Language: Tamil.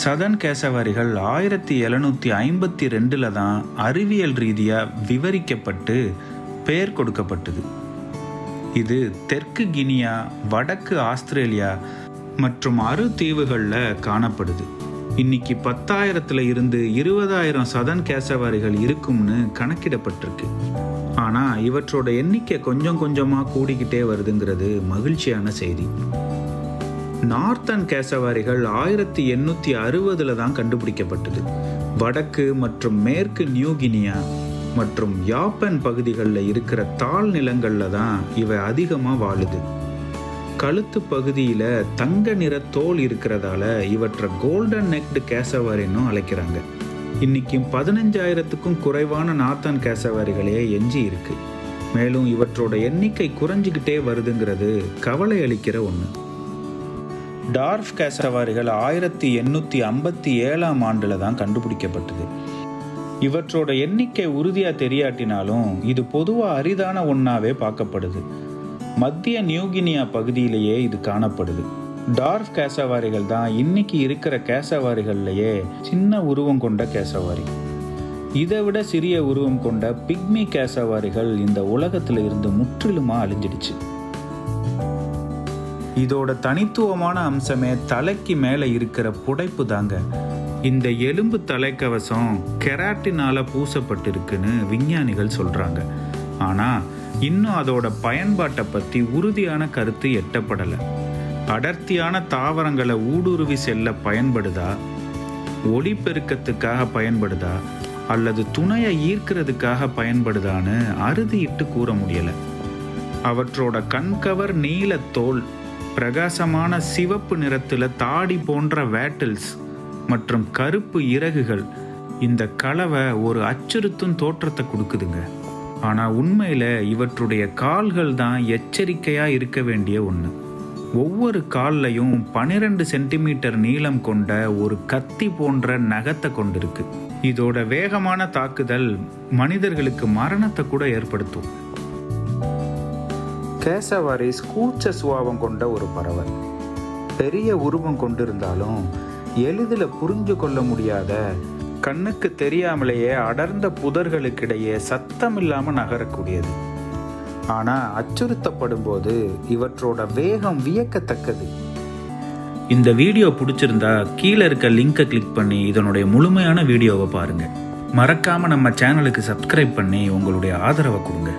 சதன் கேசவாரிகள் 1752 தான் அறிவியல் ரீதியாக விவரிக்கப்பட்டு பெயர் கொடுக்கப்பட்டது. இது தெற்கு கினியா, வடக்கு ஆஸ்திரேலியா மற்றும் அரு தீவுகளில் காணப்படுது. இன்னைக்கு 10,000 இருந்து 20,000 சதன் கேசவாரிகள் இருக்கும்னு கணக்கிடப்பட்டிருக்கு. ஆனால் இவற்றோட எண்ணிக்கை கொஞ்சம் கொஞ்சமாக கூடிக்கிட்டே வருதுங்கிறது மகிழ்ச்சியான செய்தி. நார்த்தன் கேசவாரிகள் 1860 தான் கண்டுபிடிக்கப்பட்டது. வடக்கு மற்றும் மேற்கு நியூ கினியா மற்றும் யாப்பன் பகுதிகளில் இருக்கிற தாழ் நிலங்களில் தான் இவை அதிகமாக வாழுது. கழுத்து பகுதியில் தங்க நிற தோல் இருக்கிறதால இவற்றை கோல்டன் நெக்டு கேசவாரின்னு அழைக்கிறாங்க. இன்னைக்கு 15,000க்கும் குறைவான நார்த்தன் கேசவாரிகளே எஞ்சி இருக்கு. மேலும் இவற்றோட எண்ணிக்கை குறைஞ்சிக்கிட்டே வருதுங்கிறது கவலை அளிக்கிற ஒன்று. டார்ஃப் கேசவாரிகள் 1857 தான் கண்டுபிடிக்கப்பட்டது. இவற்றோட எண்ணிக்கை உறுதியாக தெரியாட்டினாலும் இது பொதுவாக அரிதான ஒன்றாவே பார்க்கப்படுது. மத்திய நியூகினியா பகுதியிலேயே இது காணப்படுது. டார்ஃப் கேசவாரிகள் தான் இன்னைக்கு இருக்கிற கேசவாரிகள்லேயே சின்ன உருவம் கொண்ட கேசவாரி. இதை விட சிறிய உருவம் கொண்ட பிக்மி கேசவாரிகள் இந்த உலகத்தில் இருந்து முற்றிலுமாக அழிஞ்சிடுச்சு. இதோட தனித்துவமான அம்சமே தலைக்கு மேலே இருக்கிற புடைப்பு தாங்க. இந்த எலும்பு தலைக்கவசம் கெராட்டினால பூசப்பட்டிருக்குன்னு விஞ்ஞானிகள் சொல்றாங்க. ஆனால் இன்னும் அதோட பயன்பாட்டை பற்றி உறுதியான கருத்து எட்டப்படலை. அடர்த்தியான தாவரங்களை ஊடுருவி செல்ல பயன்படுதா, ஒளிப்பெருக்கத்துக்காக பயன்படுதா, அல்லது துணையை ஈர்க்கிறதுக்காக பயன்படுதான்னு அறுதியிட்டு கூற முடியலை. அவற்றோட கண்கவர் நீல தோல், பிரகாசமான சிவப்பு நிறத்தில் தாடி போன்ற வேட்டில்ஸ் மற்றும் கருப்பு இறகுகள் இந்த கலவை ஒரு அச்சுறுத்தும் தோற்றத்தை கொடுக்குதுங்க. ஆனால் உண்மையில் இவற்றுடைய கால்கள் தான் எச்சரிக்கையாக இருக்க வேண்டிய ஒன்று. ஒவ்வொரு கால்லையும் 12 சென்டிமீட்டர் நீளம் கொண்ட ஒரு கத்தி போன்ற நகத்தை கொண்டிருக்கு. இதோட வேகமான தாக்குதல் மனிதர்களுக்கு மரணத்தை கூட ஏற்படுத்தும். கேசவாரிஸ் கூச்ச சுபாவம் கொண்ட ஒரு பறவை. பெரிய உருவம் கொண்டிருந்தாலும் எளிதில் புரிஞ்சு கொள்ள முடியாத, கண்ணுக்கு தெரியாமலேயே அடர்ந்த புதர்களுக்கிடையே சத்தம் இல்லாமல் நகரக்கூடியது. ஆனால் அச்சுறுத்தப்படும் போது இவற்றோட வேகம் வியக்கத்தக்கது. இந்த வீடியோ பிடிச்சிருந்தா கீழே இருக்க லிங்கை கிளிக் பண்ணி இதனுடைய முழுமையான வீடியோவை பாருங்கள். மறக்காமல் நம்ம சேனலுக்கு சப்ஸ்கிரைப் பண்ணி உங்களுடைய ஆதரவை கொடுங்க.